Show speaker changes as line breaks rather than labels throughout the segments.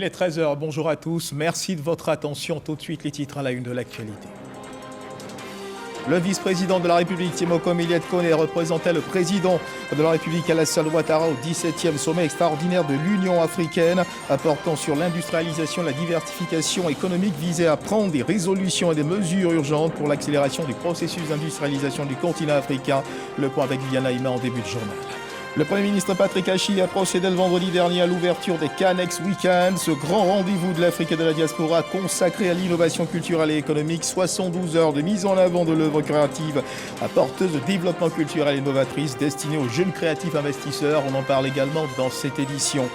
est 13 heures. Bonjour à tous. Merci de votre attention. Tout de suite, les titres à la une de l'actualité. Le vice-président de la République, Tiemokom Iliet Kone, représentait le président de la République, Alassane Ouattara, au 17e sommet extraordinaire de l'Union africaine, apportant sur l'industrialisation et la diversification économique, visait à prendre des résolutions et des mesures urgentes pour l'accélération du processus d'industrialisation du continent africain. Le point avec Viviane Haïma en début de journal. Le Premier ministre Patrick Hachi a procédé le vendredi dernier à l'ouverture des Canex Weekend, ce grand rendez-vous de l'Afrique et de la diaspora consacré à l'innovation culturelle et économique. 72 heures de mise en avant de l'œuvre créative, porteuse de développement culturel et novatrice, destinée aux jeunes créatifs investisseurs. On en parle également dans cette édition.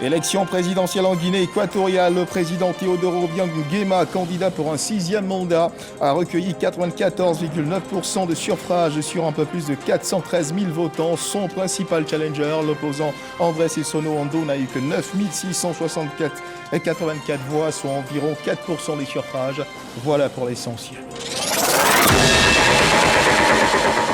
Élection présidentielle en Guinée équatoriale, le président Théodore Obiang Nguema, candidat pour un 6e mandat, a recueilli 94,9% de suffrages sur un peu plus de 413 000 votants. Son principal challenger, l'opposant Andrés Sissono Ando, n'a eu que 9 664 voix, soit environ 4% des suffrages. Voilà pour l'essentiel.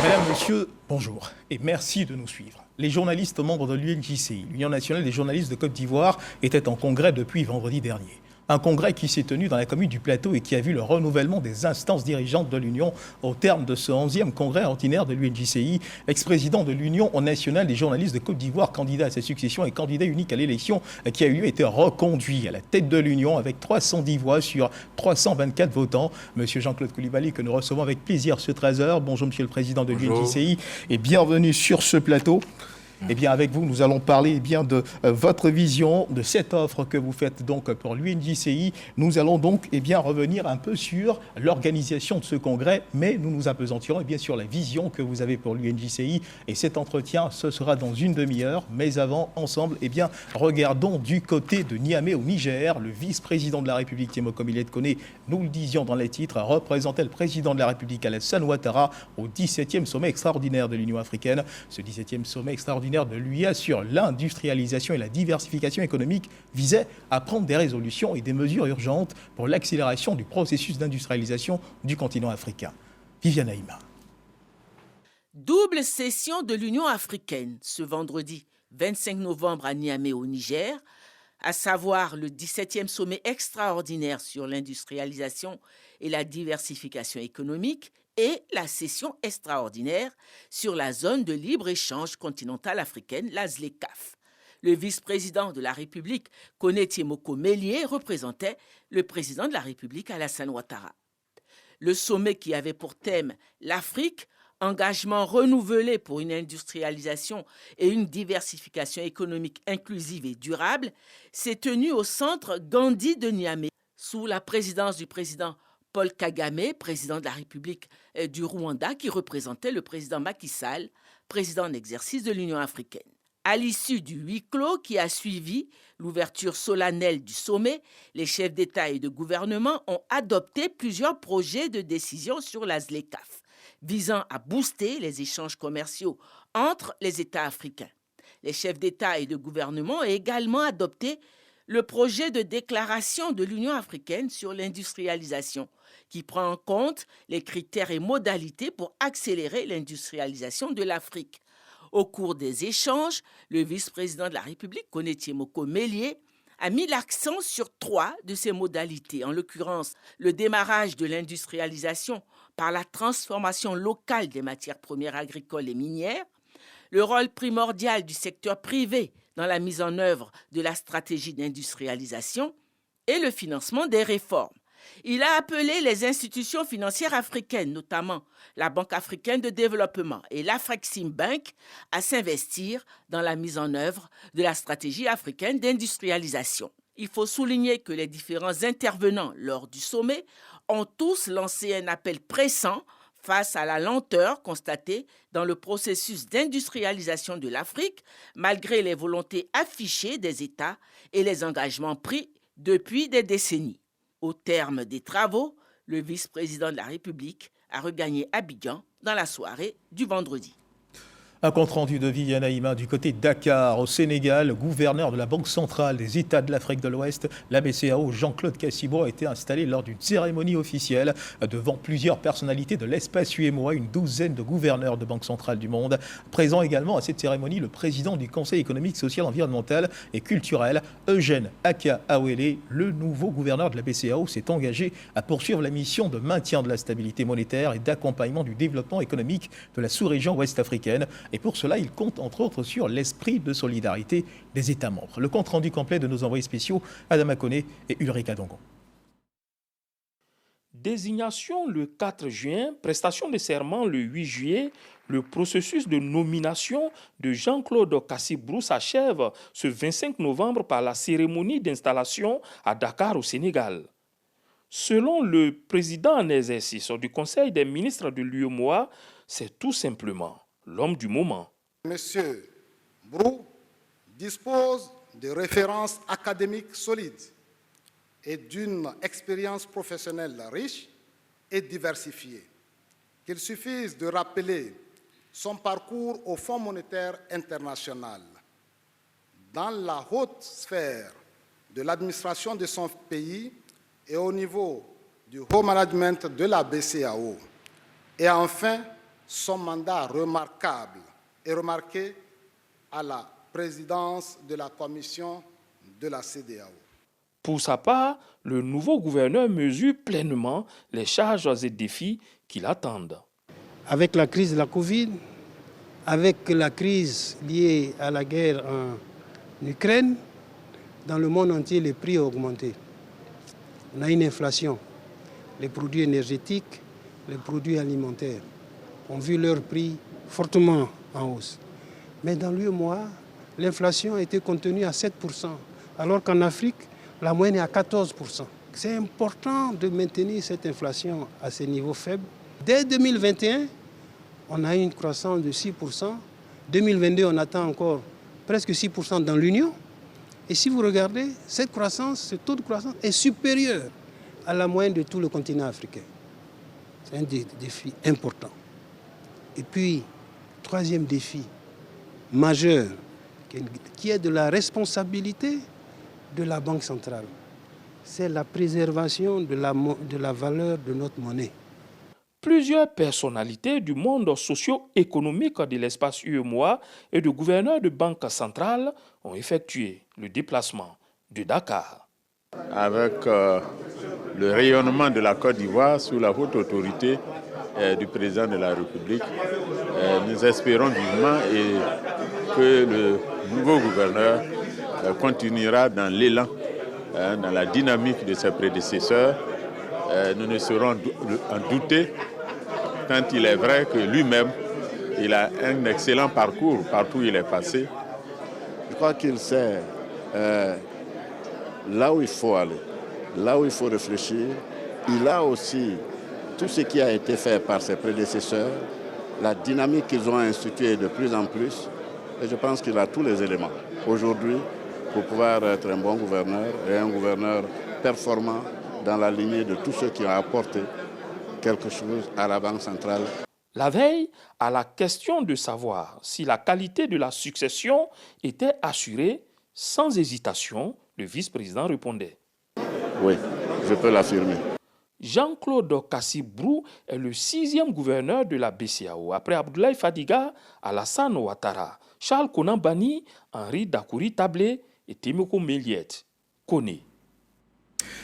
Mesdames, Messieurs, bonjour et merci de nous suivre. Les journalistes membres de l'UNJCI, l'Union nationale des journalistes de Côte d'Ivoire, étaient en congrès depuis vendredi dernier. Un congrès qui s'est tenu dans la commune du Plateau et qui a vu le renouvellement des instances dirigeantes de l'Union au terme de ce 11e congrès ordinaire de l'UNJCI. L'ex-président de l'Union nationale des journalistes de Côte d'Ivoire, candidat à sa succession et candidat unique à l'élection qui a eu lieu, a été reconduit à la tête de l'Union avec 310 voix sur 324 votants. Monsieur Jean-Claude Koulibaly, que nous recevons avec plaisir ce 13h. Bonjour Monsieur le Président de l'UNJCI et bienvenue sur ce plateau. Eh bien, avec vous, nous allons parler de votre vision, de cette offre que vous faites donc pour l'UNJCI. Nous allons donc revenir un peu sur l'organisation de ce congrès, mais nous nous appesantirons sur la vision que vous avez pour l'UNJCI. Et cet entretien, ce sera dans une demi-heure. Mais avant, ensemble, regardons du côté de Niamey au Niger. Le vice-président de la République, Tiemokom Iliet Kone, nous le disions dans les titres, représentait le président de la République, Alassane Ouattara, au 17e sommet extraordinaire de l'Union africaine. Ce 17e sommet extraordinaire de l'UIA sur l'industrialisation et la diversification économique visait à prendre des résolutions et des mesures urgentes pour l'accélération du processus d'industrialisation du continent africain. Viviane Haïma.
Double session de l'Union africaine ce vendredi 25 novembre à Niamey au Niger, à savoir le 17e sommet extraordinaire sur l'industrialisation et la diversification économique et la session extraordinaire sur la zone de libre-échange continentale africaine, la ZLECAf. Le vice-président de la République, Kone Tiemoko Mélié, représentait le président de la République, Alassane Ouattara. Le sommet qui avait pour thème l'Afrique, engagement renouvelé pour une industrialisation et une diversification économique inclusive et durable, s'est tenu au centre Gandhi de Niamey, sous la présidence du président Paul Kagame, président de la République du Rwanda, qui représentait le président Macky Sall, président en exercice de l'Union africaine. À l'issue du huis clos qui a suivi l'ouverture solennelle du sommet, les chefs d'État et de gouvernement ont adopté plusieurs projets de décision sur la ZLECAf, visant à booster les échanges commerciaux entre les États africains. Les chefs d'État et de gouvernement ont également adopté le projet de déclaration de l'Union africaine sur l'industrialisation, qui prend en compte les critères et modalités pour accélérer l'industrialisation de l'Afrique. Au cours des échanges, le vice-président de la République, Kone Tiemoko Mélié, a mis l'accent sur 3 de ces modalités, en l'occurrence le démarrage de l'industrialisation par la transformation locale des matières premières agricoles et minières, le rôle primordial du secteur privé dans la mise en œuvre de la stratégie d'industrialisation et le financement des réformes. Il a appelé les institutions financières africaines, notamment la Banque africaine de développement et l'Afreximbank, à s'investir dans la mise en œuvre de la stratégie africaine d'industrialisation. Il faut souligner que les différents intervenants lors du sommet ont tous lancé un appel pressant face à la lenteur constatée dans le processus d'industrialisation de l'Afrique, malgré les volontés affichées des États et les engagements pris depuis des décennies. Au terme des travaux, le vice-président de la République a regagné Abidjan dans la soirée du vendredi.
Un compte-rendu de Viviane Haïma du côté de Dakar, au Sénégal. Le gouverneur de la Banque centrale des États de l'Afrique de l'Ouest, la BCEAO, Jean-Claude Cassibro, a été installé lors d'une cérémonie officielle devant plusieurs personnalités de l'espace UEMOA, une douzaine de gouverneurs de banques centrales du monde. Présent également à cette cérémonie, le président du Conseil économique, social, environnemental et culturel, Eugène Aka Awele. Le nouveau gouverneur de la BCEAO s'est engagé à poursuivre la mission de maintien de la stabilité monétaire et d'accompagnement du développement économique de la sous-région ouest-africaine. Et pour cela, il compte entre autres sur l'esprit de solidarité des États membres. Le compte-rendu complet de nos envoyés spéciaux, Adama Koné et Ulrika Dongon.
Désignation le 4 juin, prestation de serment le 8 juillet, le processus de nomination de Jean-Claude Cassibro s'achève ce 25 novembre par la cérémonie d'installation à Dakar au Sénégal. Selon le président en exercice du Conseil des ministres de l'UEMOA, c'est tout simplement l'homme du moment.
Monsieur Brou dispose de références académiques solides et d'une expérience professionnelle riche et diversifiée. Qu'il suffise de rappeler son parcours au Fonds monétaire international. Dans la haute sphère de l'administration de son pays et au niveau du haut management de la BCEAO. Et enfin, son mandat remarquable et remarqué à la présidence de la commission de la CEDEAO.
Pour sa part, le nouveau gouverneur mesure pleinement les charges et défis qui l'attendent.
Avec la crise de la Covid, avec la crise liée à la guerre en Ukraine, dans le monde entier, les prix ont augmenté. On a une inflation. Les produits énergétiques, les produits alimentaires ont vu leur prix fortement en hausse. Mais dans l'UEMOA, l'inflation a été contenue à 7%, alors qu'en Afrique, la moyenne est à 14%. C'est important de maintenir cette inflation à ces niveaux faibles. Dès 2021, on a eu une croissance de 6%. 2022, on attend encore presque 6% dans l'Union. Et si vous regardez, cette croissance, ce taux de croissance est supérieur à la moyenne de tout le continent africain. C'est un défi important. Et puis, troisième défi majeur, qui est de la responsabilité de la Banque centrale, c'est la préservation de la valeur de notre monnaie.
Plusieurs personnalités du monde socio-économique de l'espace UEMOA et de gouverneurs de banques centrales ont effectué le déplacement de Dakar.
Avec le rayonnement de la Côte d'Ivoire sous la haute autorité du président de la République, nous espérons vivement que le nouveau gouverneur continuera dans l'élan, dans la dynamique de ses prédécesseurs. Nous ne serons en douter, tant il est vrai que lui-même, il a un excellent parcours partout où il est passé.
Je crois qu'il sait là où il faut aller, là où il faut réfléchir. Il a aussi tout ce qui a été fait par ses prédécesseurs, la dynamique qu'ils ont instituée de plus en plus. Et je pense qu'il a tous les éléments aujourd'hui pour pouvoir être un bon gouverneur et un gouverneur performant dans la lignée de tous ceux qui ont apporté quelque chose à la Banque centrale.
La veille, à la question de savoir si la qualité de la succession était assurée, sans hésitation, le vice-président répondait.
Oui, je peux l'affirmer.
Jean-Claude Cassibro est le 6e gouverneur de la BCEAO, après Abdoulaye Fadiga, Alassane Ouattara, Charles Konan Banny, Henri Dakouri Tablé et Temeko Méliet. Koné.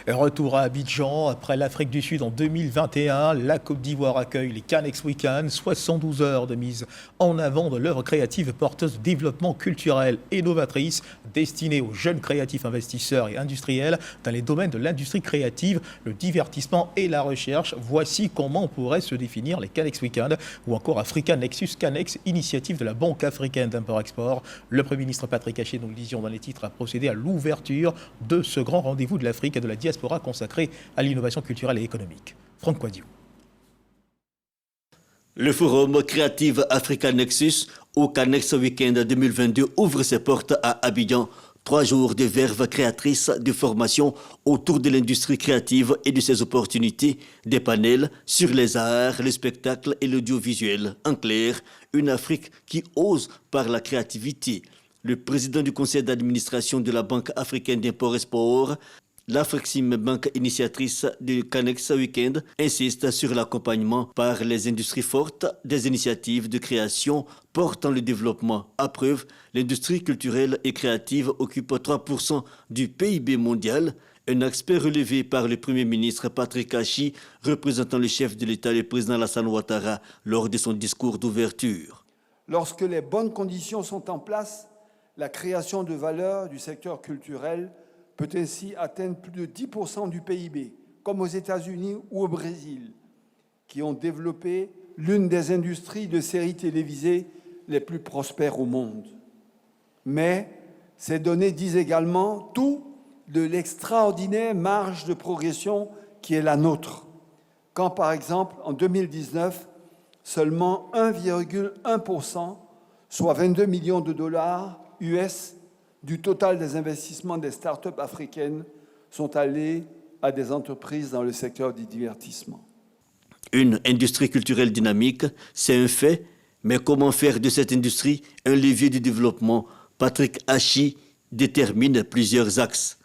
Retour à Abidjan, après l'Afrique du Sud en 2021, la Côte d'Ivoire accueille les Canex Weekend, 72 heures de mise en avant de l'œuvre créative porteuse de développement culturel et novatrice destinée aux jeunes créatifs investisseurs et industriels dans les domaines de l'industrie créative, le divertissement et la recherche. Voici comment pourraient se définir les Canex Weekend ou encore Africa Nexus Canex, initiative de la Banque africaine d'import-export. Le Premier ministre Patrick Haché, nous le disions dans les titres, a procédé à l'ouverture de ce grand rendez-vous de l'Afrique et de la diaspora consacrée à l'innovation culturelle et économique. Franck Quadiou.
Le forum Creative Africa Nexus au Canex Weekend 2022 ouvre ses portes à Abidjan. 3 jours de verve créatrice de formation autour de l'industrie créative et de ses opportunités, des panels sur les arts, le spectacle et l'audiovisuel. En clair, une Afrique qui ose par la créativité. Le président du conseil d'administration de la Banque africaine d'import-export, l'Afrexim Banque initiatrice du Canex Weekend, insiste sur l'accompagnement par les industries fortes des initiatives de création portant le développement. À preuve, l'industrie culturelle et créative occupe 3% du PIB mondial. Un aspect relevé par le Premier ministre Patrick Achi, représentant le chef de l'État, le président Alassane Ouattara, lors de son discours d'ouverture.
Lorsque les bonnes conditions sont en place, la création de valeur du secteur culturel peut ainsi atteindre plus de 10% du PIB, comme aux États-Unis ou au Brésil, qui ont développé l'une des industries de séries télévisées les plus prospères au monde. Mais ces données disent également tout de l'extraordinaire marge de progression qui est la nôtre. Quand, par exemple, en 2019, seulement 1,1%, soit 22 millions de dollars US, du total des investissements des start-up africaines sont allés à des entreprises dans le secteur du divertissement.
Une industrie culturelle dynamique, c'est un fait, mais comment faire de cette industrie un levier de développement? Patrick Achi détermine plusieurs axes.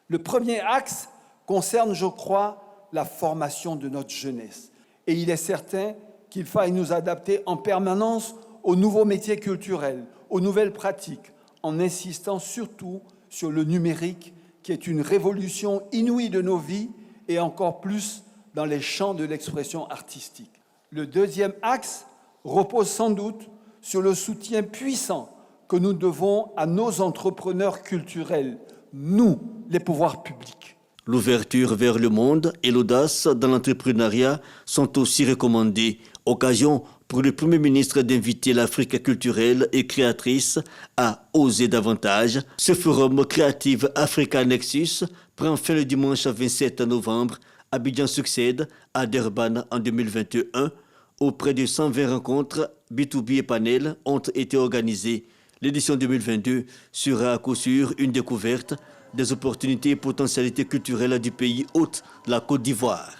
Le premier axe concerne, je crois, la formation de notre jeunesse. Et il est certain qu'il faille nous adapter en permanence aux nouveaux métiers culturels, aux nouvelles pratiques, en insistant surtout sur le numérique, qui est une révolution inouïe de nos vies et encore plus dans les champs de l'expression artistique. Le deuxième axe repose sans doute sur le soutien puissant que nous devons à nos entrepreneurs culturels, nous, les pouvoirs publics.
L'ouverture vers le monde et l'audace dans l'entrepreneuriat sont aussi recommandées. Occasion pour le Premier ministre d'inviter l'Afrique culturelle et créatrice à oser davantage. Ce forum Creative Africa Nexus prend fin le dimanche 27 novembre. Abidjan succède à Durban en 2021. Auprès de 120 rencontres, B2B et panels ont été organisées. L'édition 2022 sera à coup sûr une découverte des opportunités et potentialités culturelles du pays hôte, la Côte d'Ivoire.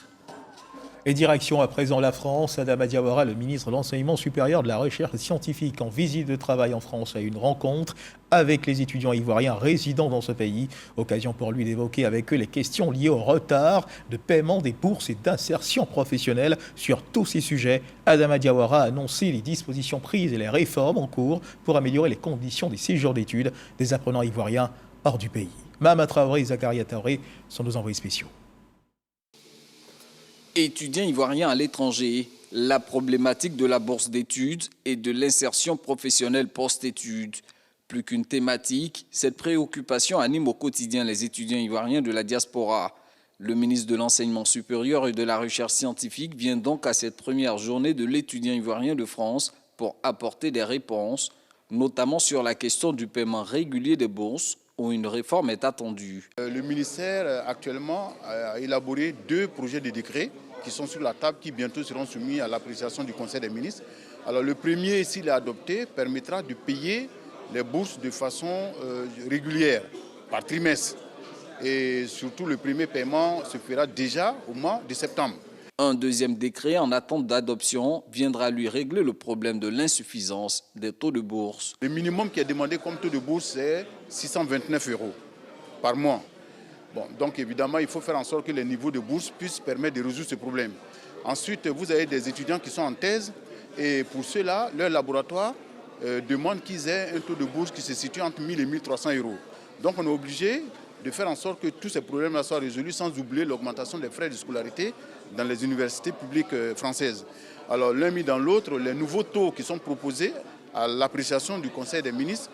Et direction à présent la France, Adama Diawara, le ministre de l'Enseignement supérieur de la Recherche scientifique, en visite de travail en France, a eu une rencontre avec les étudiants ivoiriens résidant dans ce pays. Occasion pour lui d'évoquer avec eux les questions liées au retard de paiement des bourses et d'insertion professionnelle. Sur tous ces sujets, Adama Diawara a annoncé les dispositions prises et les réformes en cours pour améliorer les conditions des séjours d'études des apprenants ivoiriens hors du pays. Mahama Traoré et Zakaria Traoré sont nos envoyés spéciaux.
Étudiants ivoiriens à l'étranger, la problématique de la bourse d'études et de l'insertion professionnelle post-études. Plus qu'une thématique, cette préoccupation anime au quotidien les étudiants ivoiriens de la diaspora. Le ministre de l'Enseignement supérieur et de la Recherche scientifique vient donc à cette première journée de l'étudiant ivoirien de France pour apporter des réponses, notamment sur la question du paiement régulier des bourses, où une réforme est attendue.
Le ministère actuellement a élaboré 2 projets de décret qui sont sur la table, qui bientôt seront soumis à l'appréciation du Conseil des ministres. Alors le premier, s'il est adopté, permettra de payer les bourses de façon régulière, par trimestre. Et surtout, le premier paiement se fera déjà au mois de septembre.
Un deuxième décret en attente d'adoption viendra lui régler le problème de l'insuffisance des taux de bourse.
Le minimum qui est demandé comme taux de bourse, c'est 629 € par mois. Bon, donc évidemment, il faut faire en sorte que les niveaux de bourse puissent permettre de résoudre ce problème. Ensuite, vous avez des étudiants qui sont en thèse et pour ceux-là, leur laboratoire demande qu'ils aient un taux de bourse qui se situe entre 1000 et 1300 €. Donc on est obligé de faire en sorte que tous ces problèmes-là soient résolus sans oublier l'augmentation des frais de scolarité dans les universités publiques françaises. Alors l'un mis dans l'autre, les nouveaux taux qui sont proposés à l'appréciation du Conseil des ministres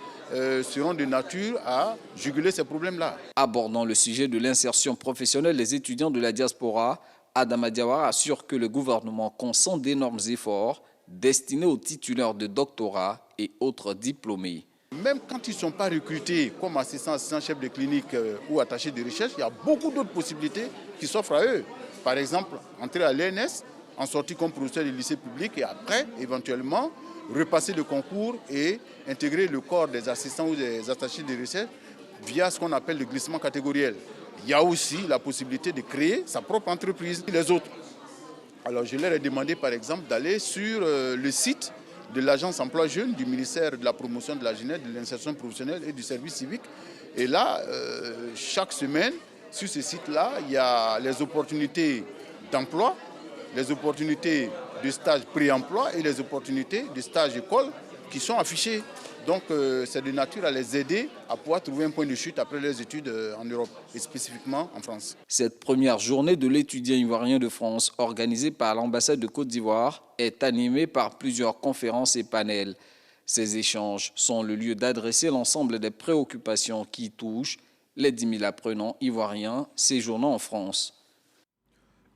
seront de nature à juguler ces problèmes-là.
Abordant le sujet de l'insertion professionnelle des étudiants de la diaspora, Adama Diawara assure que le gouvernement consent d'énormes efforts destinés aux titulaires de doctorat et autres diplômés.
Même quand ils ne sont pas recrutés comme assistants, chefs de clinique ou attachés de recherche, il y a beaucoup d'autres possibilités qui s'offrent à eux. Par exemple, entrer à l'ENS, en sortie comme professeur du lycée public et après, éventuellement, repasser le concours et intégrer le corps des assistants ou des attachés de recherche via ce qu'on appelle le glissement catégoriel. Il y a aussi la possibilité de créer sa propre entreprise. Les autres, alors je leur ai demandé par exemple d'aller sur le site de l'agence emploi jeune du ministère de la promotion de la jeunesse, de l'insertion professionnelle et du service civique. Et là, chaque semaine, sur ce site-là, il y a les opportunités d'emploi, les opportunités de stage pré-emploi et les opportunités de stage école qui sont affichées. Donc c'est de nature à les aider à pouvoir trouver un point de chute après leurs études en Europe et spécifiquement en France.
Cette première journée de l'étudiant ivoirien de France organisée par l'ambassade de Côte d'Ivoire est animée par plusieurs conférences et panels. Ces échanges sont le lieu d'adresser l'ensemble des préoccupations qui touchent les 10 000 apprenants ivoiriens séjournant en France.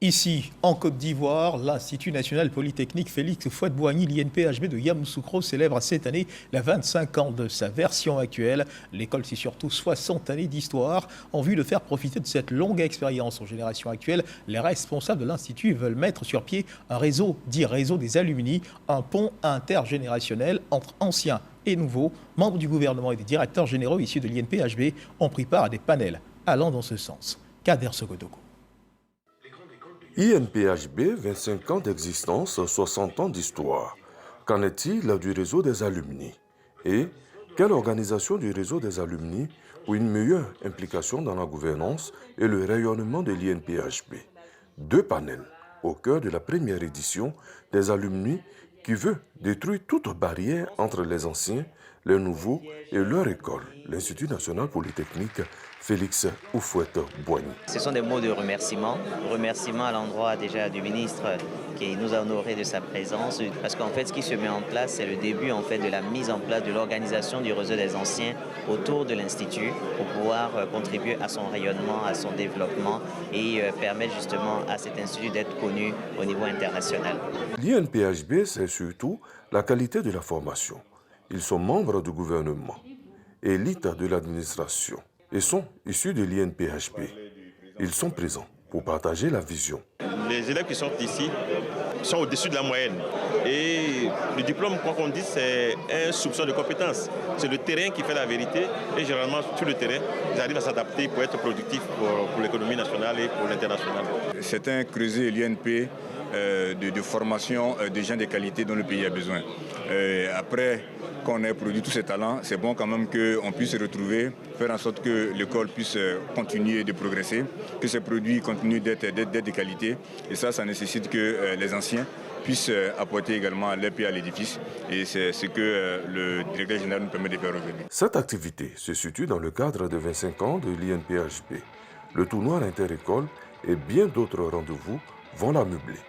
Ici, en Côte d'Ivoire, l'Institut national polytechnique Félix Houphouët-Boigny, l'INPHB de Yamoussoukro, célèbre cette année la 25 ans de sa version actuelle. L'école, c'est surtout 60 années d'histoire. En vue de faire profiter de cette longue expérience aux générations actuelles, les responsables de l'Institut veulent mettre sur pied un réseau, dit réseau des alumni, un pont intergénérationnel entre anciens et nouveaux. Membres du gouvernement et des directeurs généraux issus de l'INPHB ont pris part à des panels allant dans ce sens. Kader Sogodogo.
INPHB, 25 ans d'existence, 60 ans d'histoire. Qu'en est-il du réseau des alumni? Et quelle organisation du réseau des alumni pour une meilleure implication dans la gouvernance et le rayonnement de l'INPHB? 2 panels au cœur de la première édition des alumni qui veut détruire toute barrière entre les anciens, les nouveaux et leur école, l'Institut national polytechnique Félix Houphouët-Boigny.
Ce sont des mots de remerciement à l'endroit déjà du ministre qui nous a honorés de sa présence, parce qu'en fait ce qui se met en place, c'est le début en fait de la mise en place de l'organisation du réseau des anciens autour de l'Institut pour pouvoir contribuer à son rayonnement, à son développement et permettre justement à cet institut d'être connu au niveau international.
L'INPHB, c'est surtout la qualité de la formation. Ils sont membres du gouvernement, élite de l'administration, et sont issus de l'INPHB. Ils sont présents pour partager la vision.
Les élèves qui sont ici sont au-dessus de la moyenne. Et le diplôme, quoi qu'on dise, c'est un soupçon de compétence. C'est le terrain qui fait la vérité. Et généralement, sur le terrain, ils arrivent à s'adapter pour être productifs pour l'économie nationale et pour l'international.
C'est un creuset l'INP de formation des gens de qualité dont le pays a besoin. Après qu'on ait produit tous ces talents, c'est bon quand même qu'on puisse se retrouver, faire en sorte que l'école puisse continuer de progresser, que ces produits continuent d'être de qualité. Et ça nécessite que les anciens puissent apporter également leur pied à l'édifice. Et c'est ce que le directeur général nous permet de faire aujourd'hui.
Cette activité se situe dans le cadre de 25 ans de l'INPHB. Le tournoi inter-école et bien d'autres rendez-vous vont la meubler.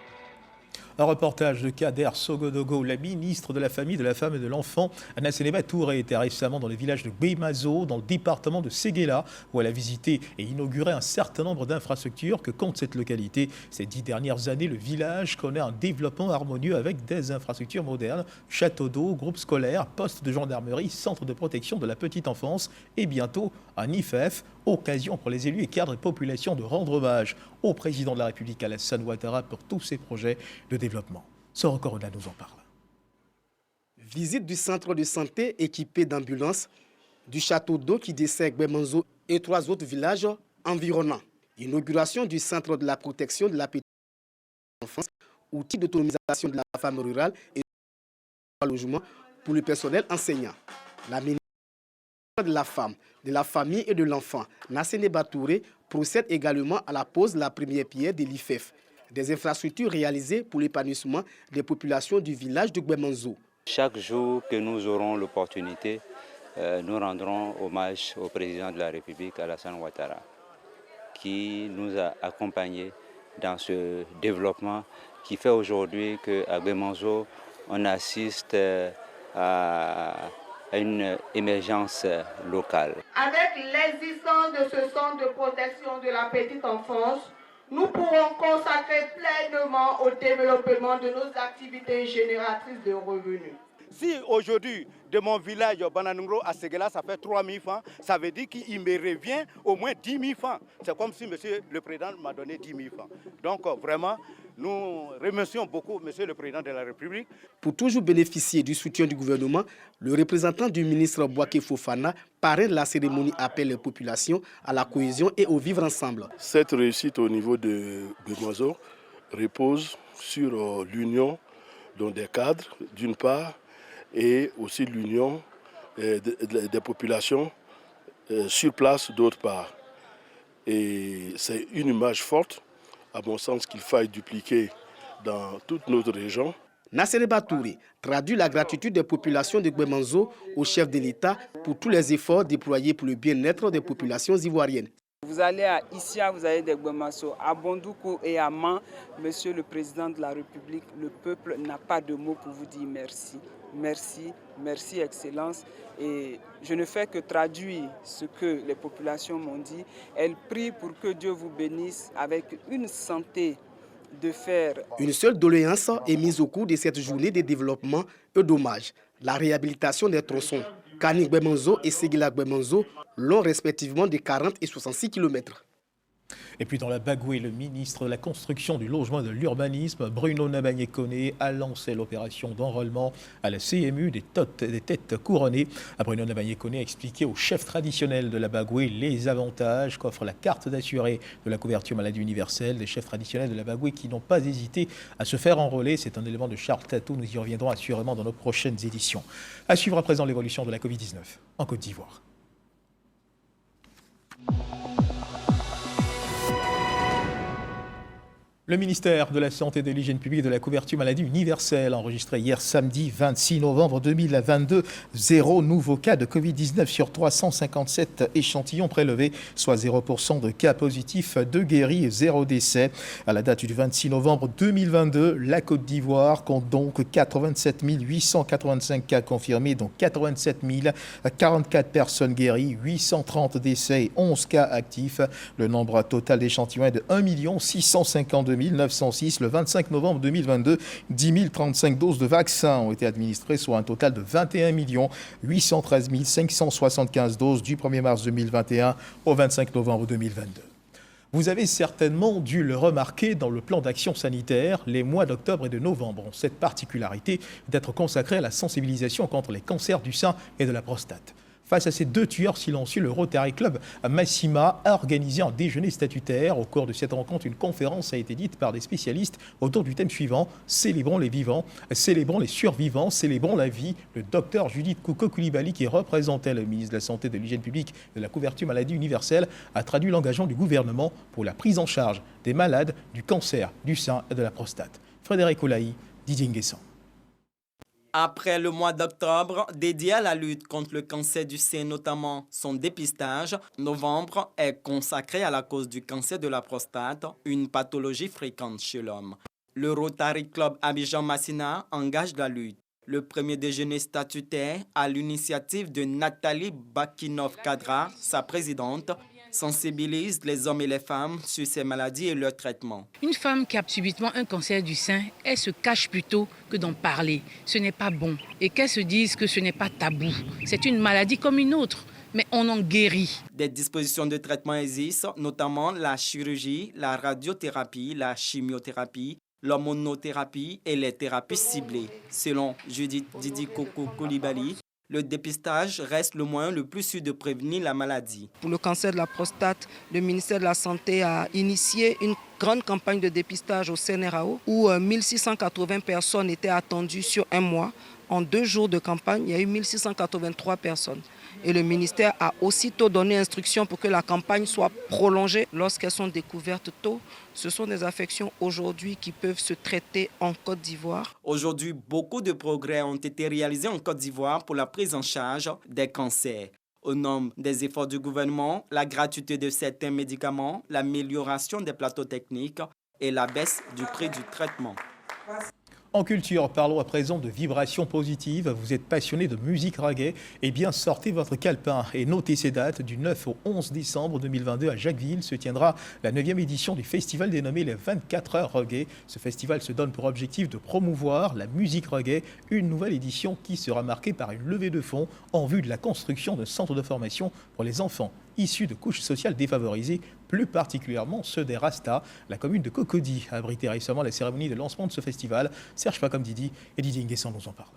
Un reportage de Kader Sogodogo, la ministre de la Famille, de la Femme et de l'Enfant, Anaseneba Touré, était récemment dans le village de Gbemazo, dans le département de Séguéla, où elle a visité et inauguré un certain nombre d'infrastructures que compte cette localité. Ces 10 dernières années, le village connaît un développement harmonieux avec des infrastructures modernes, château d'eau, groupe scolaire, poste de gendarmerie, centre de protection de la petite enfance et bientôt un IFEF, occasion pour les élus et cadres et populations de rendre hommage au président de la République Alassane Ouattara pour tous ses projets de développement. Soro Corona nous en parle.
Visite du centre de santé équipé d'ambulances, du château d'eau qui dessert Gbemazo et 3 autres villages environnants. Inauguration du centre de la protection de la petite enfance, outil d'autonomisation de la femme rurale et de logement pour le personnel enseignant. La ministre de la femme, de la famille et de l'enfant, Anaseneba Touré, procède également à la pose de la première pierre de l'IFEF, des infrastructures réalisées pour l'épanouissement des populations du village de Gbemazo.
Chaque jour que nous aurons l'opportunité, nous rendrons hommage au président de la République, Alassane Ouattara, qui nous a accompagnés dans ce développement qui fait aujourd'hui qu'à Gbemazo, on assiste à une émergence locale.
Avec l'existence de ce centre de protection de la petite enfance, nous pourrons consacrer pleinement au développement de nos activités génératrices de revenus.
Si aujourd'hui, de mon village Bananungro à Séguéla, ça fait 3 000 francs, ça veut dire qu'il me revient au moins 10 000 francs. C'est comme si monsieur le président m'a donné 10 000 francs. Donc vraiment, nous remercions beaucoup monsieur le président de la République.
Pour toujours bénéficier du soutien du gouvernement, le représentant du ministre Bouaké Fofana parraine la cérémonie appelle les populations à la cohésion et au vivre ensemble.
Cette réussite au niveau de Gbemanzo repose sur l'union des cadres d'une part, et aussi l'union des populations sur place d'autre part. Et c'est une image forte, à mon sens, qu'il faille dupliquer dans toute notre région.
Nassere Batouré traduit la gratitude des populations de Gbemanzo au chef de l'État pour tous les efforts déployés pour le bien-être des populations ivoiriennes.
Vous allez à Issia, vous allez de Gbemanzo, à Bondoukou et à Man, Monsieur le Président de la République, le peuple n'a pas de mots pour vous dire merci. Merci, merci Excellence. Et je ne fais que traduire ce que les populations m'ont dit. Elles prient pour que Dieu vous bénisse avec une santé de fer.
Une seule doléance est mise au cours de cette journée de développement et d'hommage, la réhabilitation des tronçons. Kani Gbemanzo et Séguéla Gbemanzo long respectivement de 40 et 66 km.
Et puis dans la Bagoué, le ministre de la Construction, du Logement et de l'Urbanisme, Bruno Nabagné-Koné, a lancé l'opération d'enrôlement à la CMU des têtes couronnées. Bruno Nabagné-Koné a expliqué aux chefs traditionnels de la Bagoué les avantages qu'offre la carte d'assuré de la couverture maladie universelle. Des chefs traditionnels de la Bagoué qui n'ont pas hésité à se faire enrôler. C'est un élément de Charles Tatou. Nous y reviendrons assurément dans nos prochaines éditions. À suivre à présent l'évolution de la Covid-19 en Côte d'Ivoire. Le ministère de la Santé et de l'Hygiène publique et de la couverture maladie universelle a enregistré hier samedi 26 novembre 2022 0 nouveaux cas de Covid-19 sur 357 échantillons prélevés, soit 0% de cas positifs, 2 guéris et 0 décès. À la date du 26 novembre 2022, la Côte d'Ivoire compte donc 87 885 cas confirmés, dont 87 044 personnes guéries, 830 décès et 11 cas actifs. Le nombre total d'échantillons est de 1 652 906. Le 25 novembre 2022, 10 035 doses de vaccins ont été administrées, soit un total de 21 813 575 doses du 1er mars 2021 au 25 novembre 2022. Vous avez certainement dû le remarquer dans le plan d'action sanitaire, les mois d'octobre et de novembre ont cette particularité d'être consacrés à la sensibilisation contre les cancers du sein et de la prostate. Face à ces deux tueurs silencieux, le Rotary Club Massima a organisé un déjeuner statutaire. Au cours de cette rencontre, une conférence a été dite par des spécialistes autour du thème suivant « Célébrons les vivants, célébrons les survivants, célébrons la vie ». Le docteur Judith Kouko-Koulibaly, qui représentait le ministre de la Santé, de l'Hygiène publique et de la couverture maladie universelle, a traduit l'engagement du gouvernement pour la prise en charge des malades du cancer du sein et de la prostate. Frédéric Oulaï, Didier Nguessan.
Après le mois d'octobre, dédié à la lutte contre le cancer du sein, notamment son dépistage, novembre est consacré à la cause du cancer de la prostate, une pathologie fréquente chez l'homme. Le Rotary Club Abidjan-Massina engage la lutte. Le premier déjeuner statutaire, à l'initiative de Nathalie Bakinov-Kadra, sa présidente, sensibilise les hommes et les femmes sur ces maladies et leur traitement.
Une femme qui a subitement un cancer du sein, elle se cache plutôt que d'en parler. Ce n'est pas bon. Et qu'elle se dise que ce n'est pas tabou. C'est une maladie comme une autre, mais on en guérit.
Des dispositions de traitement existent, notamment la chirurgie, la radiothérapie, la chimiothérapie, l'hormonothérapie et les thérapies ciblées. Selon Judith Didi Koulibaly, le dépistage reste le moyen le plus sûr de prévenir la maladie.
Pour le cancer de la prostate, le ministère de la Santé a initié une grande campagne de dépistage au CNRAO où 1680 personnes étaient attendues sur un mois. En 2 jours de campagne, il y a eu 1683 personnes. Et le ministère a aussitôt donné instruction pour que la campagne soit prolongée lorsqu'elles sont découvertes tôt. Ce sont des affections aujourd'hui qui peuvent se traiter en Côte d'Ivoire.
Aujourd'hui, beaucoup de progrès ont été réalisés en Côte d'Ivoire pour la prise en charge des cancers. Au nom des efforts du gouvernement, la gratuité de certains médicaments, l'amélioration des plateaux techniques et la baisse du prix du traitement.
En culture, parlons à présent de vibrations positives. Vous êtes passionné de musique reggae, eh bien sortez votre calepin et notez ces dates. Du 9 au 11 décembre 2022 à Jacquesville se tiendra la 9e édition du festival dénommé les 24 heures reggae. Ce festival se donne pour objectif de promouvoir la musique reggae, une nouvelle édition qui sera marquée par une levée de fonds en vue de la construction d'un centre de formation pour les enfants issus de couches sociales défavorisées, plus particulièrement ceux des Rastas. La commune de Cocody a abrité récemment la cérémonie de lancement de ce festival. Serge Pacom Didi et Didier Nguessan nous en parlent.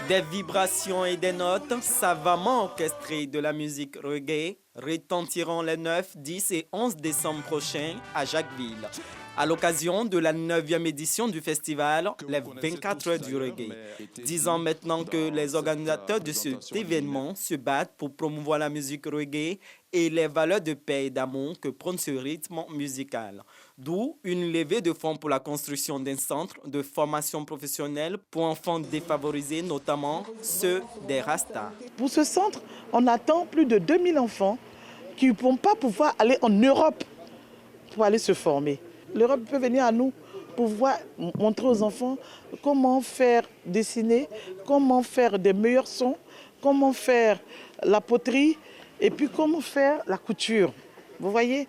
Des vibrations et des notes savamment orchestrées de la musique reggae retentiront les 9, 10 et 11 décembre prochains à Jacquesville, à l'occasion de la 9e édition du festival, les 24 heures du reggae. 10 ans maintenant que les organisateurs de cet événement se battent pour promouvoir la musique reggae et les valeurs de paix et d'amour que prône ce rythme musical. D'où une levée de fonds pour la construction d'un centre de formation professionnelle pour enfants défavorisés, notamment ceux des Rastas.
Pour ce centre, on attend plus de 2000 enfants qui ne vont pas pouvoir aller en Europe pour aller se former. L'Europe peut venir à nous pour pouvoir montrer aux enfants comment faire dessiner, comment faire des meilleurs sons, comment faire la poterie et puis comment faire la couture. Vous voyez?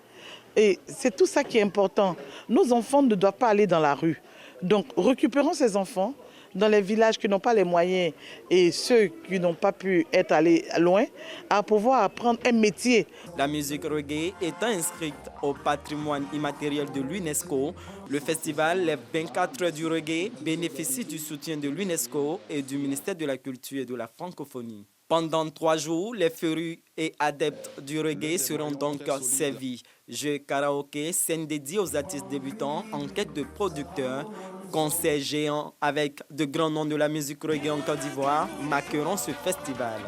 Et c'est tout ça qui est important. Nos enfants ne doivent pas aller dans la rue. Donc récupérons ces enfants dans les villages qui n'ont pas les moyens et ceux qui n'ont pas pu être allés loin, à pouvoir apprendre un métier.
La musique reggae étant inscrite au patrimoine immatériel de l'UNESCO, le festival Les 24 heures du reggae bénéficie du soutien de l'UNESCO et du ministère de la Culture et de la Francophonie. Pendant 3 jours, les férus et adeptes du reggae seront donc servis. Jeux karaoké, scènes dédiées aux artistes débutants en quête de producteurs, concerts géants avec de grands noms de la musique reggae en Côte d'Ivoire marqueront ce festival.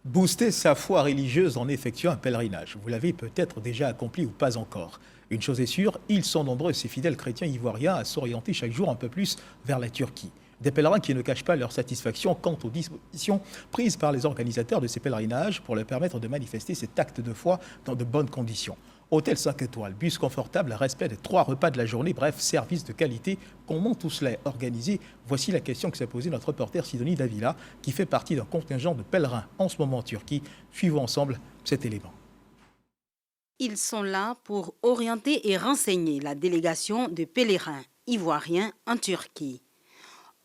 Booster sa foi religieuse en effectuant un pèlerinage. Vous l'avez peut-être déjà accompli ou pas encore. Une chose est sûre, ils sont nombreux, ces fidèles chrétiens ivoiriens, à s'orienter chaque jour un peu plus vers la Turquie. Des pèlerins qui ne cachent pas leur satisfaction quant aux dispositions prises par les organisateurs de ces pèlerinages pour leur permettre de manifester cet acte de foi dans de bonnes conditions. Hôtel 5 étoiles, bus confortable, respect des 3 repas de la journée, bref, service de qualité. Comment tout cela est organisé? Voici la question que s'est posée notre reporter Sidonie Davila, qui fait partie d'un contingent de pèlerins en ce moment en Turquie. Suivons ensemble cet élément.
Ils sont là pour orienter et renseigner la délégation de pèlerins ivoiriens en Turquie.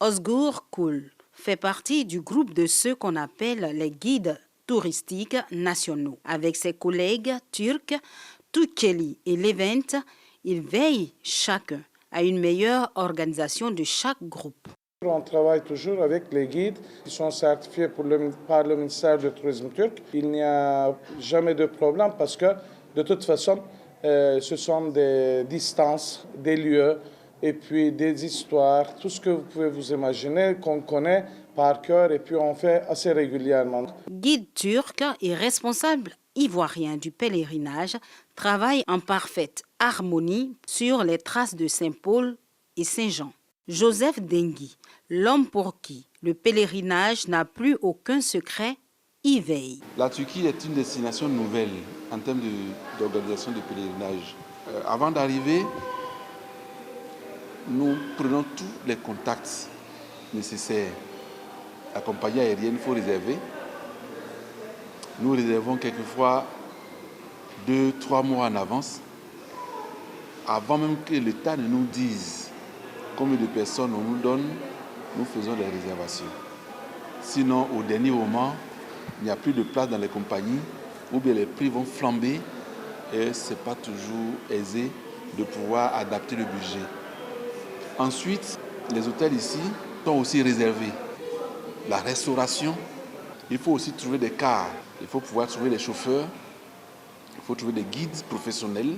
Özgur Kul fait partie du groupe de ceux qu'on appelle les guides touristiques nationaux. Avec ses collègues turcs, Tukeli et Levent, il veille chacun à une meilleure organisation de chaque groupe.
On travaille toujours avec les guides qui sont certifiés par le ministère du Tourisme turc. Il n'y a jamais de problème parce que de toute façon, ce sont des distances, des lieux et puis des histoires, tout ce que vous pouvez vous imaginer qu'on connaît par cœur et puis on fait assez régulièrement.
Guide turc et responsable ivoirien du pèlerinage travaille en parfaite harmonie sur les traces de Saint-Paul et Saint-Jean. Joseph Dengui, l'homme pour qui le pèlerinage n'a plus aucun secret, y veille.
La Turquie est une destination nouvelle en termes d'organisation de pèlerinage. Avant d'arriver, nous prenons tous les contacts nécessaires. La compagnie aérienne, il faut réserver. Nous réservons quelquefois 2-3 mois en avance, avant même que l'État ne nous dise combien de personnes on nous donne, nous faisons les réservations. Sinon, au dernier moment, il n'y a plus de place dans les compagnies, ou bien les prix vont flamber et ce n'est pas toujours aisé de pouvoir adapter le budget. Ensuite, les hôtels ici sont aussi réservés. La restauration, il faut aussi trouver des cars, il faut pouvoir trouver des chauffeurs, il faut trouver des guides professionnels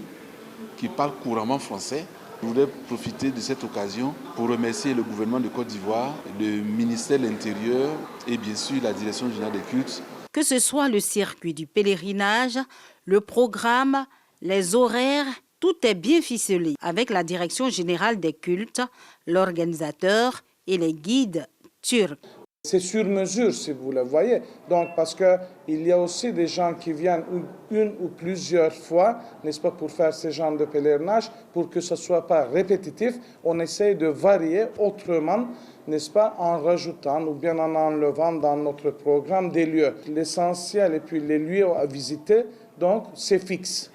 qui parlent couramment français. Je voudrais profiter de cette occasion pour remercier le gouvernement de Côte d'Ivoire, le ministère de l'Intérieur et bien sûr la Direction générale des cultes.
Que ce soit le circuit du pèlerinage, le programme, les horaires, tout est bien ficelé avec la Direction générale des cultes, l'organisateur et les guides turcs.
C'est sur mesure, si vous le voyez. Donc, parce qu'il y a aussi des gens qui viennent une ou plusieurs fois, n'est-ce pas, pour faire ce genre de pèlerinage, pour que ce ne soit pas répétitif. On essaye de varier autrement, n'est-ce pas, en rajoutant ou bien en enlevant dans notre programme des lieux. L'essentiel et puis les lieux à visiter, donc, c'est fixe.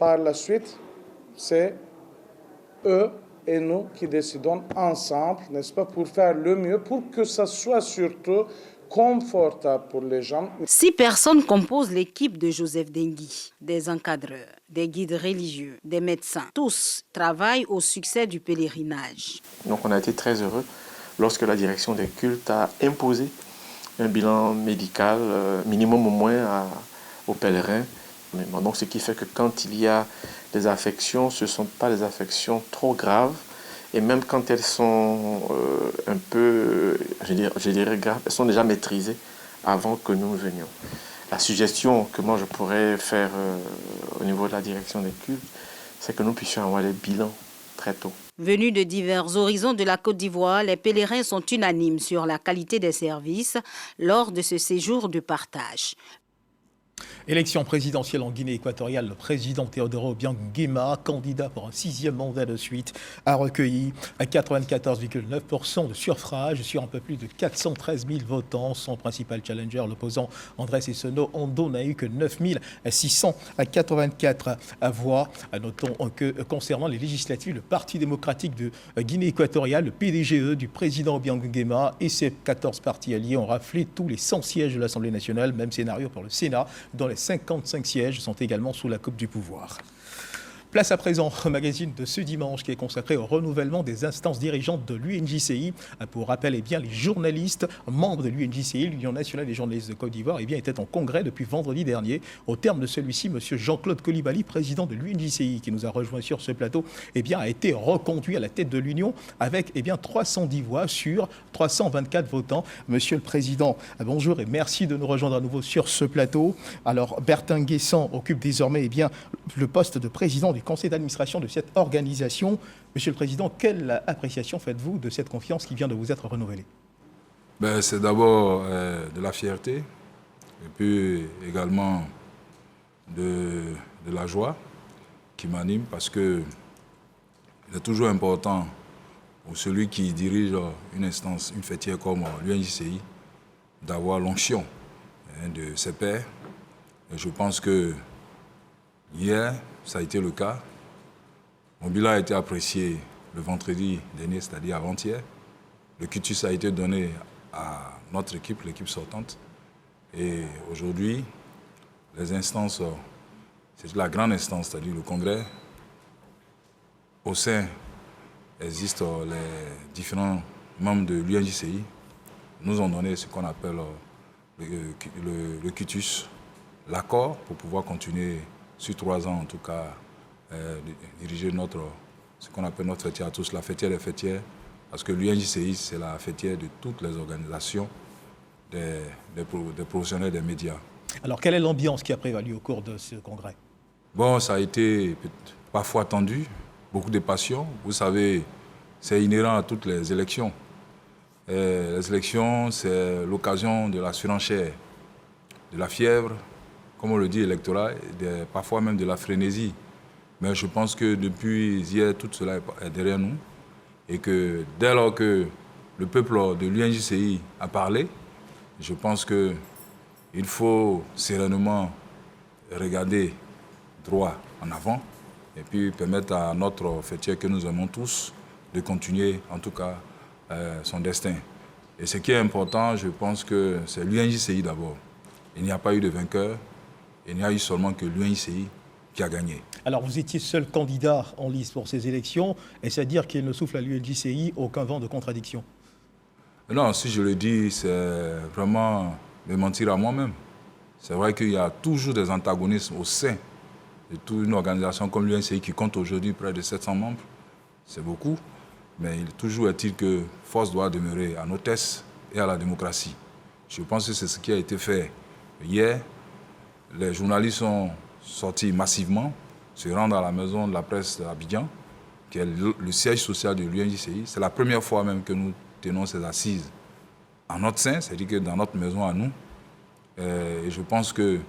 Par la suite, c'est eux et nous qui décidons ensemble, n'est-ce pas, pour faire le mieux, pour que ça soit surtout confortable pour les gens.
6 personnes composent l'équipe de Joseph Dengui, des encadreurs, des guides religieux, des médecins. Tous travaillent au succès du pèlerinage.
Donc on a été très heureux lorsque la direction des cultes a imposé un bilan médical minimum au moins aux pèlerins. Donc ce qui fait que quand il y a des affections, ce ne sont pas des affections trop graves. Et même quand elles sont un peu, je dirais graves, elles sont déjà maîtrisées avant que nous venions. La suggestion que moi je pourrais faire au niveau de la direction des cultes, c'est que nous puissions avoir des bilans très tôt.
Venus de divers horizons de la Côte d'Ivoire, les pèlerins sont unanimes sur la qualité des services lors de ce séjour de partage.
Élection présidentielle en Guinée équatoriale, le président Théodore Obiang Nguema, candidat pour un 6e mandat de suite, a recueilli 94,9% de suffrages sur un peu plus de 413 000 votants. Son principal challenger, l'opposant Andrés Issono Ondo, n'a eu que 9 684 voix. Notons que concernant les législatives, le Parti démocratique de Guinée équatoriale, le PDGE du président Obiang Nguema et ses 14 partis alliés ont raflé tous les 100 sièges de l'Assemblée nationale. Même scénario pour le Sénat, dont les 55 sièges sont également sous la coupe du pouvoir. Place à présent au magazine de ce dimanche qui est consacré au renouvellement des instances dirigeantes de l'UNJCI. Pour rappel, les journalistes membres de l'UNJCI, l'Union nationale des journalistes de Côte d'Ivoire, étaient en congrès depuis vendredi dernier. Au terme de celui-ci, M. Jean-Claude Coulibaly, président de l'UNJCI, qui nous a rejoint sur ce plateau, a été reconduit à la tête de l'Union avec 310 voix sur 324 votants. Monsieur le Président, bonjour et merci de nous rejoindre à nouveau sur ce plateau. Alors, Bertin Guessant occupe désormais le poste de président du conseil d'administration de cette organisation. Monsieur le Président, quelle appréciation faites-vous de cette confiance qui vient de vous être renouvelée?
C'est d'abord de la fierté et puis également de la joie qui m'anime parce que il est toujours important pour celui qui dirige une instance, une fêtière comme l'UNJCI, d'avoir l'onction de ses pairs. Et je pense que hier, ça a été le cas. Mon bilan a été apprécié le vendredi dernier, c'est-à-dire avant-hier. Le quitus a été donné à notre équipe, l'équipe sortante. Et aujourd'hui, les instances, c'est la grande instance, c'est-à-dire le Congrès. Au sein existent les différents membres de l'UNJCI. Nous ont donné ce qu'on appelle le quitus, l'accord pour pouvoir continuer sur 3 ans en tout cas, diriger ce qu'on appelle notre fêtière à tous, la fêtière des fêtières, parce que l'UNJCI, c'est la fêtière de toutes les organisations des professionnels des médias.
Alors, quelle est l'ambiance qui a prévalu au cours de ce congrès?
Bon, ça a été parfois tendu, beaucoup de passion. Vous savez, c'est inhérent à toutes les élections. Les élections, c'est l'occasion de la surenchère, de la fièvre, comme on le dit, électoral, parfois même de la frénésie. Mais je pense que depuis hier, tout cela est derrière nous. Et que dès lors que le peuple de l'UNJCI a parlé, je pense qu'il faut sereinement regarder droit en avant et puis permettre à notre fêtière que nous aimons tous de continuer, en tout cas, son destin. Et ce qui est important, je pense que c'est l'UNJCI d'abord. Il n'y a pas eu de vainqueur. Il n'y a eu seulement que l'UNJCI qui a gagné.
Alors vous étiez seul candidat en lice pour ces élections, et c'est-à-dire qu'il ne souffle à l'UNJCI aucun vent de contradiction?
Non, si je le dis, c'est vraiment me mentir à moi-même. C'est vrai qu'il y a toujours des antagonismes au sein de toute une organisation comme l'UNJCI qui compte aujourd'hui près de 700 membres. C'est beaucoup, mais toujours est-il que force doit demeurer à l'hôtesse et à la démocratie. Je pense que c'est ce qui a été fait hier. Les journalistes sont sortis massivement, se rendre à la maison de la presse d'Abidjan, qui est le siège social de l'UNJCI. C'est la première fois même que nous tenons ces assises en notre sein, c'est-à-dire que dans notre maison à nous. Et je pense que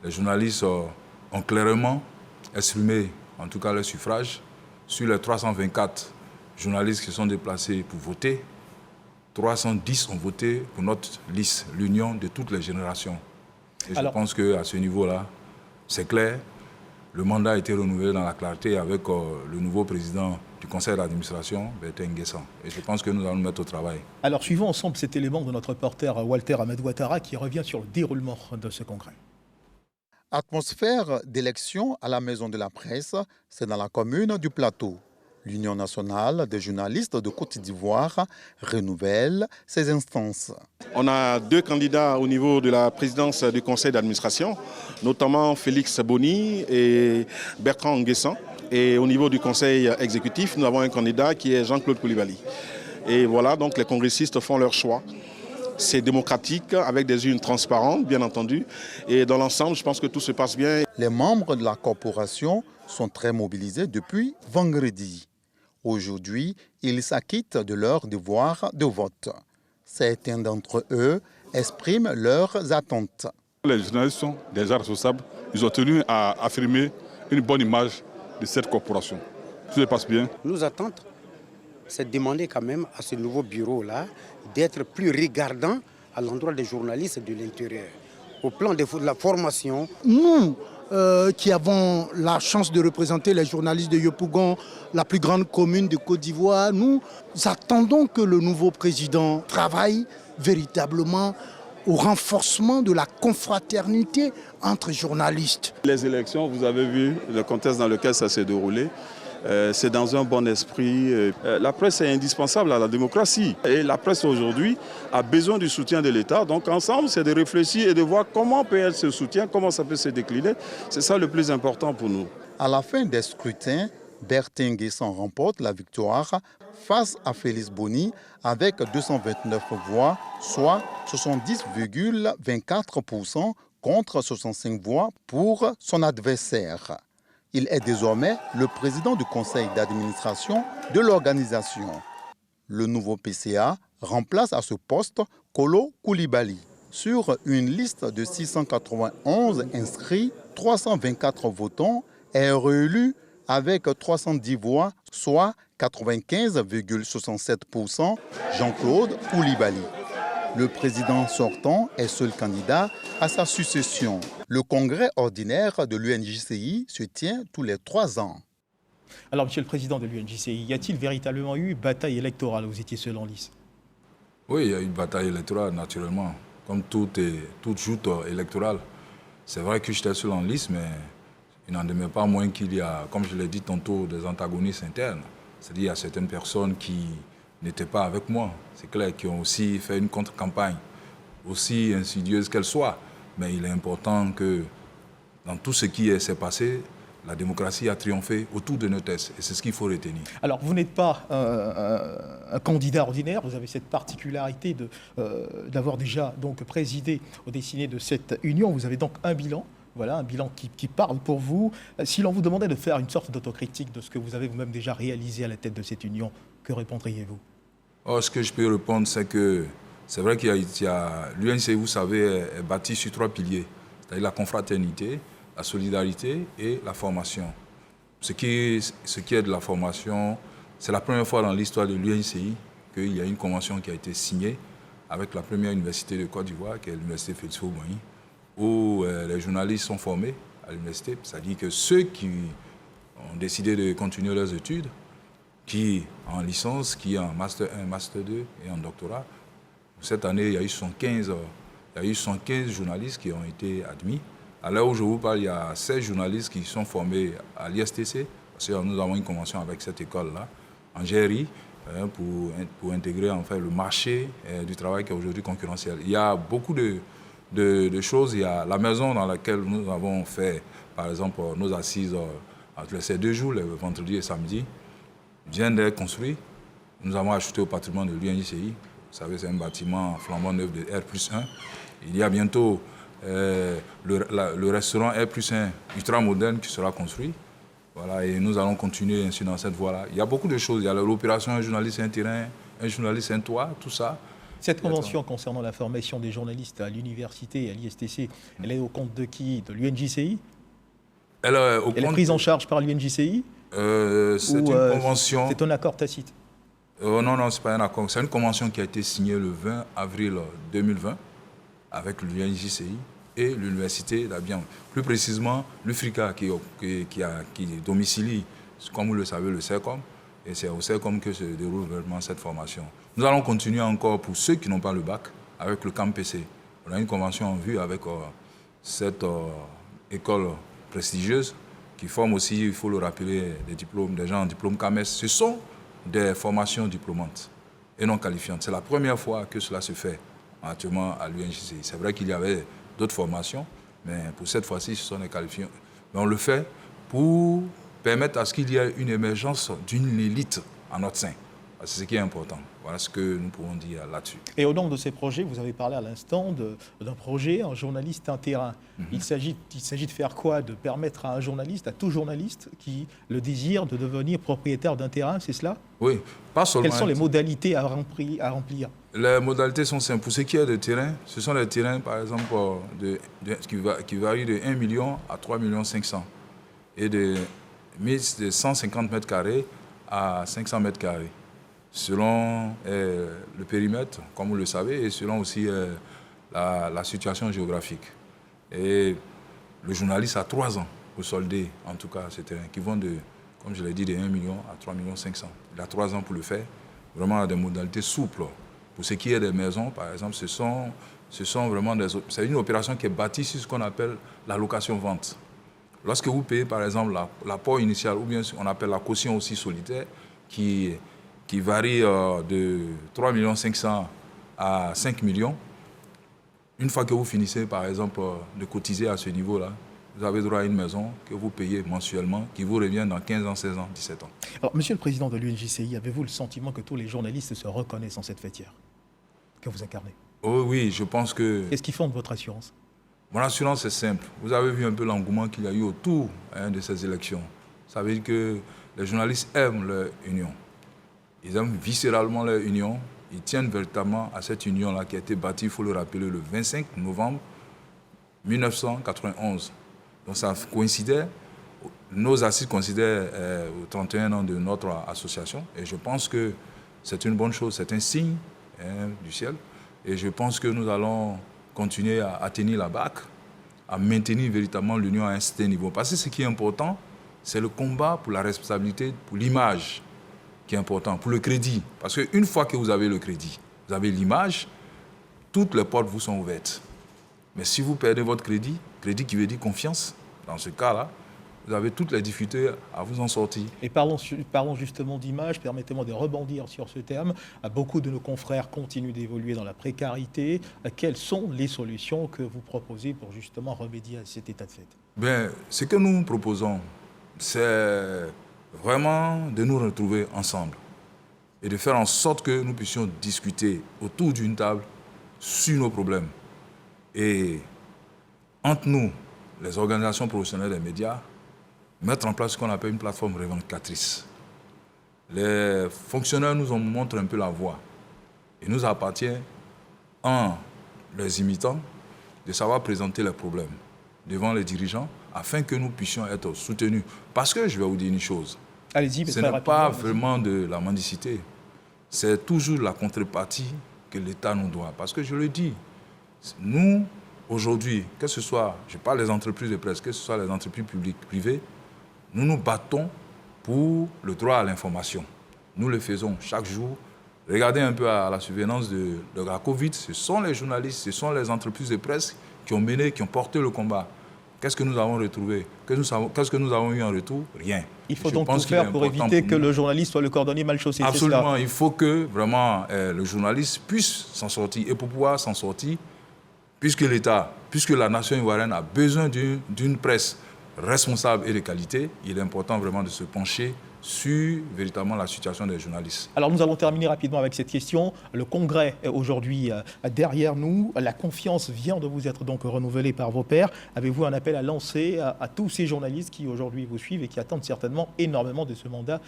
les journalistes ont clairement exprimé, en tout cas leur suffrage. Sur les 324 journalistes qui sont déplacés pour voter, 310 ont voté pour notre liste, l'union de toutes les générations. Et je pense qu'à ce niveau-là, c'est clair. Le mandat a été renouvelé dans la clarté avec le nouveau président du conseil d'administration, Bertin Nguessan. Et je pense que nous allons nous mettre au travail.
Alors suivons ensemble cet élément de notre reporter Walter Ahmed Ouattara qui revient sur le déroulement de ce congrès.
Atmosphère d'élection à la Maison de la Presse, c'est dans la commune du Plateau. L'Union nationale des journalistes de Côte d'Ivoire renouvelle ses instances.
On a 2 candidats au niveau de la présidence du conseil d'administration, notamment Félix Boni et Bertrand Nguessan. Et au niveau du conseil exécutif, nous avons un candidat qui est Jean-Claude Koulibaly. Et voilà, donc les congressistes font leur choix. C'est démocratique, avec des urnes transparentes, bien entendu. Et dans l'ensemble, je pense que tout se passe bien.
Les membres de la corporation sont très mobilisés depuis vendredi. Aujourd'hui, ils s'acquittent de leur devoir de vote. Certains d'entre eux expriment leurs attentes.
Les journalistes sont déjà responsables. Ils ont tenu à affirmer une bonne image de cette corporation. Tout se passe bien.
Nos attentes, c'est de demander quand même à ce nouveau bureau-là d'être plus regardant à l'endroit des journalistes de l'intérieur. Au plan de la formation.
Nous qui avons la chance de représenter les journalistes de Yopougon, la plus grande commune de Côte d'Ivoire, nous attendons que le nouveau président travaille véritablement au renforcement de la confraternité entre journalistes.
Les élections, vous avez vu le contexte dans lequel ça s'est déroulé. C'est dans un bon esprit. La presse est indispensable à la démocratie. Et la presse aujourd'hui a besoin du soutien de l'État. Donc ensemble, c'est de réfléchir et de voir comment peut être ce soutien, comment ça peut se décliner. C'est ça le plus important pour nous.
À la fin des scrutins, Bertin Nguessan remporte la victoire face à Félix Boni avec 229 voix, soit 70,24% contre 65 voix pour son adversaire. Il est désormais le président du conseil d'administration de l'organisation. Le nouveau PCA remplace à ce poste Kolo Koulibaly. Sur une liste de 691 inscrits, 324 votants est réélu avec 310 voix, soit 95,67% Jean-Claude Koulibaly. Le président sortant est seul candidat à sa succession. Le congrès ordinaire de l'UNJCI se tient tous les 3 ans.
Alors, Monsieur le Président de l'UNJCI, y a-t-il véritablement eu bataille électorale? Vous étiez seul en lice.
Oui, il y a eu une bataille électorale, naturellement, comme toute joute électorale. C'est vrai que j'étais seul en lice, mais il n'en demeure pas moins qu'il y a, comme je l'ai dit tantôt, des antagonistes internes. C'est-à-dire qu'il y a certaines personnes qui n'étaient pas avec moi. C'est clair, qui ont aussi fait une contre-campagne, aussi insidieuse qu'elle soit. Mais il est important que dans tout ce qui s'est passé, la démocratie a triomphé autour de nos tests. Et c'est ce qu'il faut retenir. Alors, vous n'êtes pas un candidat ordinaire. Vous avez cette particularité d'avoir déjà donc, présidé au destiné de cette union. Vous avez donc un bilan. Voilà, un bilan qui parle pour vous. Si l'on vous demandait de faire une sorte d'autocritique de ce que vous avez vous-même déjà réalisé à la tête de cette union, que répondriez-vous? Ce que je peux répondre, c'est que c'est vrai qu'il y a l'UNJCI, vous savez, est bâti sur 3 piliers, c'est-à-dire la confraternité, la solidarité et la formation. Ce qui est de la formation, c'est la première fois dans l'histoire de l'UNJCI qu'il y a une convention qui a été signée avec la première université de Côte d'Ivoire, qui est l'université Félix Houphouët-Boigny, où les journalistes sont formés à l'université. C'est-à-dire que ceux qui ont décidé de continuer leurs études, qui en licence, qui en master 1, master 2 et en doctorat. Cette année, il y a eu 115 journalistes qui ont été admis. À l'heure où je vous parle, il y a 16 journalistes qui sont formés à l'ISTC, parce que nous avons une convention avec cette école-là, en GRI, pour intégrer en fait, le marché du travail qui est aujourd'hui concurrentiel. Il y a beaucoup de choses. Il y a la maison dans laquelle nous avons fait, par exemple, nos assises entre ces 2 jours, le vendredi et samedi, vient d'être construit. Nous avons ajouté au patrimoine de l'UNJCI. Vous savez, c'est un bâtiment flambant neuf de R+1. Il y a bientôt le restaurant R+1 ultra moderne qui sera construit. Voilà, et nous allons continuer ainsi dans cette voie-là. Il y a beaucoup de choses. Il y a l'opération un journaliste, un terrain, un journaliste, un toit, tout ça.
Cette convention concernant la formation des journalistes à l'université et à l'ISTC, elle est au compte de qui? De l'UNJCI? Elle est prise en charge par l'UNJCI?
C'est une convention...
C'est un accord tacite?
Non, ce n'est pas un accord. C'est une convention qui a été signée le 20 avril 2020 avec l'UNJCI et l'Université d'Abidjan. Plus précisément, l'UFRICA qui domicilie, comme vous le savez, le CERCOM. Et c'est au CERCOM que se déroule vraiment cette formation. Nous allons continuer encore pour ceux qui n'ont pas le bac avec le CAMPC. On a une convention en vue avec cette école prestigieuse qui forme aussi, il faut le rappeler, des gens en diplôme CAMES. Ce sont des formations diplômantes et non qualifiantes. C'est la première fois que cela se fait actuellement à l'UNJC. C'est vrai qu'il y avait d'autres formations, mais pour cette fois-ci, ce sont des qualifiants. Mais on le fait pour permettre à ce qu'il y ait une émergence d'une élite en notre sein. C'est ce qui est important. Voilà ce que nous pouvons dire là-dessus.
Et au nom de ces projets, vous avez parlé à l'instant d'un projet, un journaliste, un terrain. Il s'agit de faire quoi? De permettre à un journaliste, à tout journaliste qui le désire, de devenir propriétaire d'un terrain, c'est cela?
Oui, pas seulement.
Quelles sont les modalités à remplir?
Les modalités sont simples. Pour ce qui est de terrain, ce sont des terrains, par exemple, qui varient de 1 million à 3 500 000 et de 150 mètres carrés à 500 mètres carrés, selon le périmètre, comme vous le savez, et selon aussi la situation géographique. Et le journaliste a 3 ans pour solder, en tout cas, ces terrains, qui vont de, comme je l'ai dit, de 1 million à 3 500 000. Il a 3 ans pour le faire, vraiment à des modalités souples. Pour ce qui est des maisons, par exemple, ce sont vraiment c'est une opération qui est bâtie sur ce qu'on appelle la location-vente. Lorsque vous payez, par exemple, l'apport initial, ou bien on appelle la caution aussi solitaire, qui varie de 3 500 000 à 5 millions, une fois que vous finissez, par exemple, de cotiser à ce niveau-là, vous avez droit à une maison que vous payez mensuellement, qui vous revient dans 15 ans, 16 ans, 17 ans.
Alors, Monsieur le Président de l'UNJCI, avez-vous le sentiment que tous les journalistes se reconnaissent en cette fêtière que vous incarnez?
Oh oui, je pense que...
Qu'est-ce qui fonde votre assurance?
Mon assurance est simple. Vous avez vu un peu l'engouement qu'il y a eu autour de ces élections. Ça veut dire que les journalistes aiment leur union. Ils aiment viscéralement leur union. Ils tiennent véritablement à cette union-là qui a été bâtie, il faut le rappeler, le 25 novembre 1991. Donc ça coïncidait, nos assises coïncidaient aux 31 ans de notre association. Et je pense que c'est une bonne chose, c'est un signe du ciel. Et je pense que nous allons continuer à tenir la barque, à maintenir véritablement l'union à un certain niveau. Parce que ce qui est important, c'est le combat pour la responsabilité, pour l'image qui est important, pour le crédit. Parce qu'une fois que vous avez le crédit, vous avez l'image, toutes les portes vous sont ouvertes. Mais si vous perdez votre crédit qui veut dire confiance, dans ce cas-là, vous avez toutes les difficultés à vous en sortir.
Et parlons justement d'image, permettez-moi de rebondir sur ce terme. Beaucoup de nos confrères continuent d'évoluer dans la précarité. Quelles sont les solutions que vous proposez pour justement remédier à cet état de fait?
Bien, ce que nous proposons, c'est vraiment de nous retrouver ensemble et de faire en sorte que nous puissions discuter autour d'une table sur nos problèmes. Et entre nous, les organisations professionnelles des médias, mettre en place ce qu'on appelle une plateforme revendicatrice. Les fonctionnaires nous ont montré un peu la voie. Il nous appartient, en les imitant, de savoir présenter les problèmes devant les dirigeants afin que nous puissions être soutenus. Parce que je vais vous dire une chose, ce n'est pas vraiment de la mendicité, c'est toujours la contrepartie que l'État nous doit. Parce que je le dis, nous, aujourd'hui, que ce soit, je parle des entreprises de presse, que ce soit les entreprises publiques, privées, nous nous battons pour le droit à l'information. Nous le faisons chaque jour. Regardez un peu à la surveillance de la Covid, ce sont les journalistes, ce sont les entreprises de presse qui ont mené, qui ont porté le combat. Qu'est-ce que nous avons retrouvé? Qu'est-ce que nous avons eu en retour? Rien.
Il faut donc tout faire pour éviter que le journaliste soit le cordonnier mal chaussé.
Absolument. Il faut que vraiment le journaliste puisse s'en sortir. Et pour pouvoir s'en sortir, puisque l'État, puisque la nation ivoirienne a besoin d'une presse responsable et de qualité, il est important vraiment de se pencher sur véritablement la situation des journalistes.
Alors nous allons terminer rapidement avec cette question. Le Congrès est aujourd'hui derrière nous. La confiance vient de vous être donc renouvelée par vos pairs. Avez-vous un appel à lancer à tous ces journalistes qui aujourd'hui vous suivent et qui attendent certainement énormément de ce mandat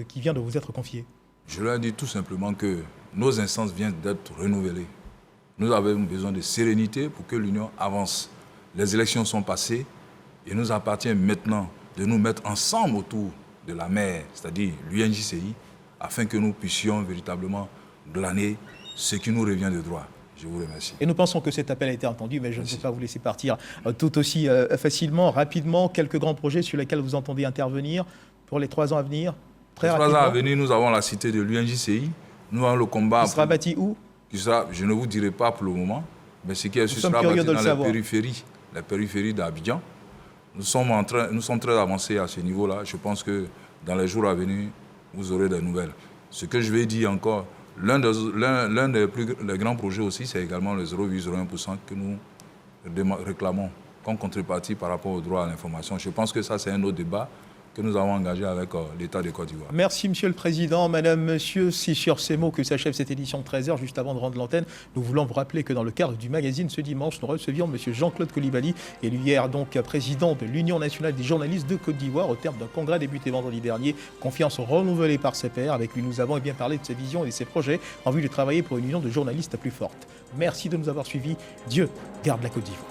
qui vient de vous être confié?
Je leur dis tout simplement que nos instances viennent d'être renouvelées. Nous avons besoin de sérénité pour que l'Union avance. Les élections sont passées et il nous appartient maintenant de nous mettre ensemble autour de la mer, c'est-à-dire l'UNJCI, afin que nous puissions véritablement glaner ce qui nous revient de droit. Je vous remercie.
Et nous pensons que cet appel a été entendu, mais je ne peux pas vous laisser partir tout aussi facilement, rapidement. Quelques grands projets sur lesquels vous entendez intervenir pour les 3 ans à venir.
Très rapidement. 3 ans à venir, nous avons la cité de l'UNJCI. Nous avons le combat.
Qui sera bâti où?
Je ne vous dirai pas pour le moment, mais ce qui est sûr sera bâti dans les périphéries d'Abidjan. Nous sommes très avancés à ce niveau-là. Je pense que dans les jours à venir, vous aurez des nouvelles. Ce que je vais dire encore, l'un des grands projets aussi, c'est également le 0,01% que nous réclamons comme contrepartie par rapport au droit à l'information. Je pense que ça, c'est un autre débat que nous avons engagé avec l'État de Côte d'Ivoire.
Merci, Monsieur le Président. Madame, Monsieur, c'est sur ces mots que s'achève cette édition de 13h. Juste avant de rendre l'antenne, nous voulons vous rappeler que dans le cadre du magazine ce dimanche, nous recevions Monsieur Jean-Claude Coulibaly, élu hier donc président de l'Union nationale des journalistes de Côte d'Ivoire au terme d'un congrès débuté vendredi dernier. Confiance renouvelée par ses pairs. Avec lui, nous avons bien parlé de ses visions et de ses projets en vue de travailler pour une union de journalistes plus forte. Merci de nous avoir suivis. Dieu garde la Côte d'Ivoire.